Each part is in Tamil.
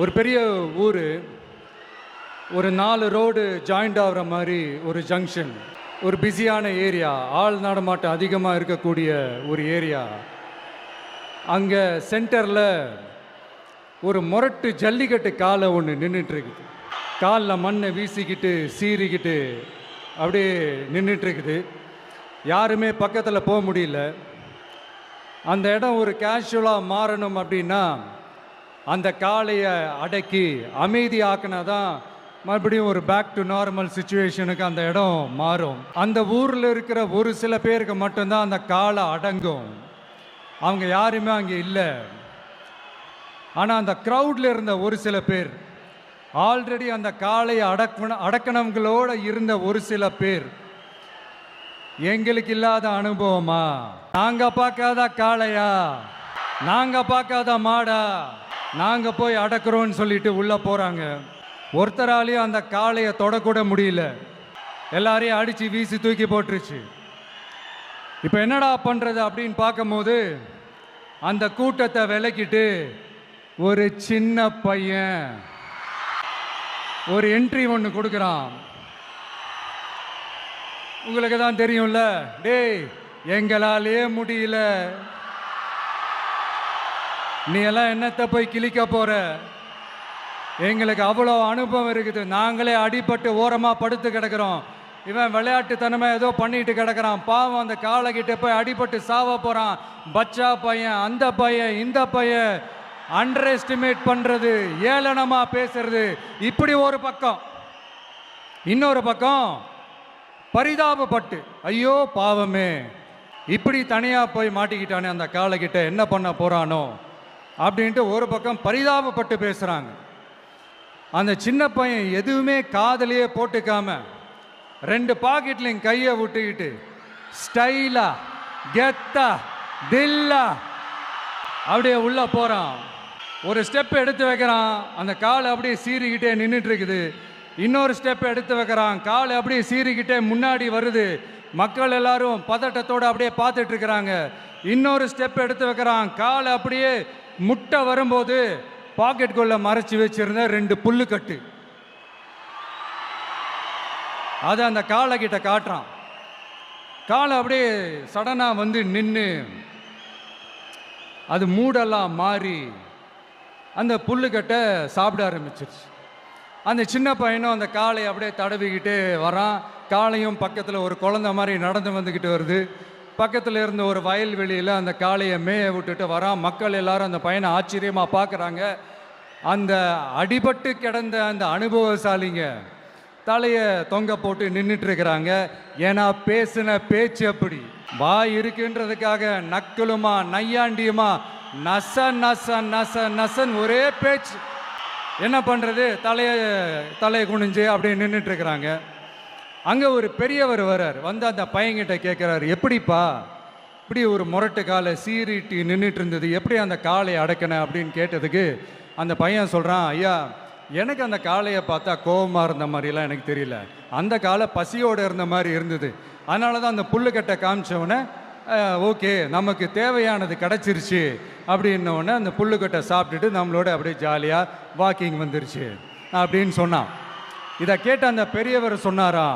ஒரு பெரிய ஊர், ஒரு 4 ரோடு ஜாயிண்ட் ஆகிற மாதிரி ஒரு ஜங்ஷன், ஒரு பிஸியான ஏரியா, ஆள் நடமாட்டம் அதிகமாக இருக்கக்கூடிய ஒரு ஏரியா. அங்கே சென்டரில் ஒரு முரட்டு ஜல்லிக்கட்டு காலை ஒன்று நின்றுட்டுருக்குது. காலில் மண்ணை வீசிக்கிட்டு சீறிக்கிட்டு அப்படியே நின்றுட்டுருக்குது. யாருமே பக்கத்தில் போக முடியல. அந்த இடம் ஒரு கேஷுவலாக மாறணும் அப்படின்னா அந்த காளையை அடக்கி அமைதியாக்கினா தான் மறுபடியும் ஒரு பேக் டு நார்மல் சுச்சுவேஷனுக்கு அந்த இடம் மாறும். அந்த ஊரில் இருக்கிற ஒரு சில பேருக்கு மட்டும்தான் அந்த காளை அடங்கும். அவங்க யாருமே அங்கே இல்லை. ஆனால் அந்த க்ரௌடில் இருந்த ஒரு சில பேர், ஆல்ரெடி அந்த காளையை அடக்கணங்களோடு இருந்த ஒரு சில பேர், எங்களுக்கு இல்லாத அனுபவமா, நாங்கள் பார்க்காத காளையா, நாங்கள் பார்க்காத மாடா, நாங்கள் போய் அடக்கிறோன்னு சொல்லிட்டு உள்ளே போகிறாங்க. ஒருத்தராலையும் அந்த காளையை தொடக்கூட முடியல. எல்லாரையும் அடித்து வீசி தூக்கி போட்டுருச்சு. இப்போ என்னடா பண்ணுறது அப்படின்னு பார்க்கும்போது அந்த கூட்டத்தை விலக்கிட்டு ஒரு சின்ன பையன் ஒரு என்ட்ரி ஒன்று கொடுக்குறான். உங்களுக்கு தான் தெரியும்ல, டேய் எங்களாலே முடியல, நீ எல்லாம் என்னத்தை போய் கிழிக்க போற, எங்களுக்கு அவ்வளோ அனுபவம் இருக்குது, நாங்களே அடிபட்டு ஓரமாக படுத்து கிடக்கிறோம், இவன் விளையாட்டுத்தனமாக ஏதோ பண்ணிட்டு கிடக்கிறான், பாவம் அந்த காளைகிட்ட போய் அடிபட்டு சாவ போகிறான், பச்சா பையன், அந்த பையன், இந்த பையன், அண்டர் எஸ்டிமேட் பண்ணுறது, ஏளனமாக பேசுறது, இப்படி ஒரு பக்கம். இன்னொரு பக்கம் பரிதாபப்பட்டு, ஐயோ பாவமே, இப்படி தனியாக போய் மாட்டிக்கிட்டானே அந்த காளைகிட்ட, என்ன பண்ண போகிறானோ அப்படின்ட்டு ஒரு பக்கம் பரிதாபப்பட்டு பேசுகிறாங்க. அந்த சின்ன பையன் எதுவுமே காதலையே போட்டுக்காம 2 பாக்கெட்லையும் கையை விட்டுக்கிட்டு ஸ்டைலா கெத்தா தில்லா அப்படியே உள்ளே போகிறான். ஒரு ஸ்டெப் எடுத்து வைக்கிறான், அந்த காலை அப்படியே சீறிக்கிட்டே நின்றுட்டு இருக்குது. இன்னொரு ஸ்டெப் எடுத்து வைக்கிறான், காலை அப்படியே சீறிக்கிட்டே முன்னாடி வருது. மக்கள் எல்லாரும் பதட்டத்தோடு அப்படியே பார்த்துட்டு இருக்கிறாங்க. இன்னொரு ஸ்டெப் எடுத்து வைக்கிறான், காலை அப்படியே முட்டை வரும்போது பாக்கெட்டுக்குள்ள மறைச்சி வச்சிருந்த 2 புல்லுக்கட்டு அதை அந்த காளை கிட்ட காட்டுறான். காளை அப்படியே சடனாக வந்து நின்று அது மூடெல்லாம் மாறி அந்த புல்லுக்கட்டை சாப்பிட ஆரம்பிச்சிருச்சு. அந்த சின்ன பையனும் அந்த காளையை அப்படியே தடவிக்கிட்டே வரான். காளையும் பக்கத்தில் ஒரு குழந்தை மாதிரி நடந்து வந்துக்கிட்டு வருது. பக்கத்தில் இருந்த ஒரு வயல்வெளியில் அந்த காளையை மேய விட்டுட்டு வரான். மக்கள் எல்லாரும் அந்த பையனை ஆச்சரியமாக பார்க்குறாங்க. அந்த அடிபட்டு கிடந்த அந்த அனுபவசாலிங்க தலையை தொங்க போட்டு நின்றுட்டு இருக்கிறாங்க. ஏன்னா பேசின பேச்சு அப்படி, வாய் இருக்குன்றதுக்காக நக்கலுமா நையாண்டியுமா நச நச நச நசன் ஒரே பேச்சு. என்ன பண்ணுறது, தலையை குனிஞ்சு அப்படியே நின்றுட்டு இருக்கிறாங்க. அங்கே ஒரு பெரியவர் வர்றார். வந்து அந்த பையன்கிட்ட கேட்குறாரு, எப்படிப்பா இப்படி ஒரு முரட்டு காலை சீறிட்டு நின்றுட்டு இருந்தது, எப்படி அந்த காளையை அடக்கின அப்படின்னு கேட்டதுக்கு அந்த பையன் சொல்கிறான், ஐயா எனக்கு அந்த காளையை பார்த்தா கோபமாக இருந்த மாதிரிலாம் எனக்கு தெரியல, அந்த காலை பசியோடு இருந்த மாதிரி இருந்தது, அதனால தான் அந்த புல்லுக்கட்டை காமிச்சவொடனே ஓகே நமக்கு தேவையானது கிடச்சிருச்சு அப்படின்னோடனே அந்த புல்லுக்கட்டை சாப்பிட்டுட்டு நம்மளோட அப்படியே ஜாலியாக வாக்கிங் வந்துருச்சு அப்படின்னு சொன்னான். இதை கேட்ட அந்த பெரியவர் சொன்னாரா,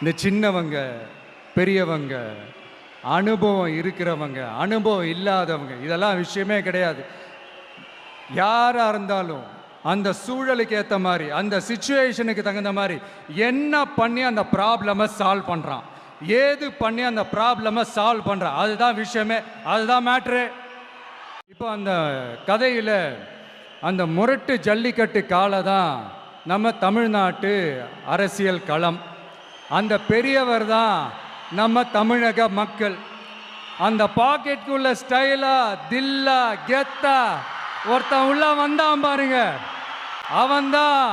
இந்த சின்னவங்க பெரியவங்க, அனுபவம் இருக்கிறவங்க அனுபவம் இல்லாதவங்க இதெல்லாம் விஷயமே கிடையாது. யாராக இருந்தாலும் அந்த சூழலுக்கு ஏற்ற மாதிரி, அந்த சிச்சுவேஷனுக்கு தகுந்த மாதிரி என்ன பண்ணி அந்த ப்ராப்ளமை சால்வ் பண்ணுறான், ஏது பண்ணி அந்த ப்ராப்ளமை சால்வ் பண்ணுறான், அதுதான் விஷயமே, அதுதான் மேட்ரு. இப்போ அந்த கதையில் அந்த முரட்டு ஜல்லிக்கட்டு காலை தான் நம்ம தமிழ்நாட்டு அரசியல் களம். அந்த பெரியவர் தான் நம்ம தமிழக மக்கள். அந்த பாக்கெட்டுக்குள்ள ஸ்டைலா தில்லா கெத்தா ஒருத்தன் உள்ள வந்தான் பாருங்க, அவன்தான்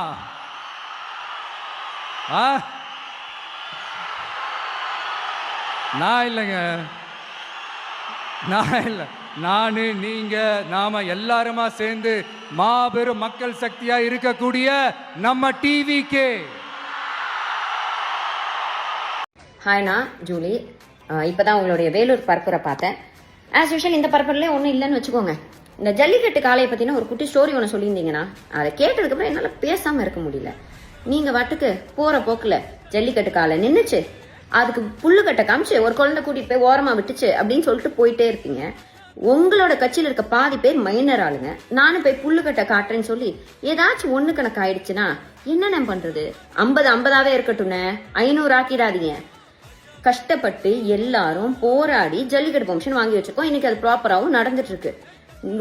நான் இல்லைங்க, நான் இல்லை, நான் நீங்க நாம எல்லாருமா சேர்ந்து மாபெரும் மக்கள் சக்தியா இருக்கக்கூடிய நம்ம டிவிக்கு. ஹாய்ண்ணா ஜூலி, இப்போ தான் உங்களுடைய வேலூர் பரப்புரை பார்த்தேன். ஆஸ் யூஷுவல் இந்த பரப்புரையிலே ஒன்றும் இல்லைன்னு வச்சுக்கோங்க. இந்த ஜல்லிக்கட்டு காளையை பத்தின ஒரு குட்டி ஸ்டோரி ஒன்று சொல்லியிருந்தீங்கன்னா அதை கேட்டதுக்கு அப்புறம் என்னால பேசாம இருக்க முடியல. நீங்க வாட்டுக்கு போற போக்குல ஜல்லிக்கட்டு காளை நின்னுச்சு, அதுக்கு புல்லுக்கட்டை காமிச்சு ஒரு குழந்தை கூட்டிட்டு போய் ஓரமா விட்டுச்சு அப்படின்னு சொல்லிட்டு போயிட்டே இருப்பீங்க. உங்களோட கட்சியில இருக்க பாதி பேர் மைனர் ஆளுங்க. நானும் போய் புல்லுக்கட்டை காட்டுறேன்னு சொல்லி ஏதாச்சும் ஒண்ணு கணக்கு ஆயிடுச்சுன்னா என்ன பண்றது? 50-50 இருக்கட்டும்னு 500 ஆக்கிடாதீங்க. கஷ்டப்பட்டு எல்லாரும் போராடி ஜல்லிக்கட்டு பெர்மிஷன் வாங்கி வச்சிருக்கோம். இன்னைக்கு அது ப்ராப்பராகவும் நடந்துட்டு இருக்கு.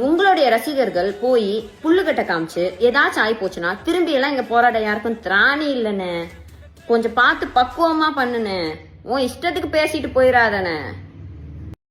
உங்களுடைய ரசிகர்கள் போய் புல்லுக்கட்டை காமிச்சு ஏதாச்சும் ஆகி போச்சுன்னா திரும்பி எல்லாம் இங்க போராட யாருக்கும் திராணி இல்லைன்னு. கொஞ்சம் பார்த்து பக்குவமா பண்ணுன. உன் இஷ்டத்துக்கு பேசிட்டு போயிடாதானே.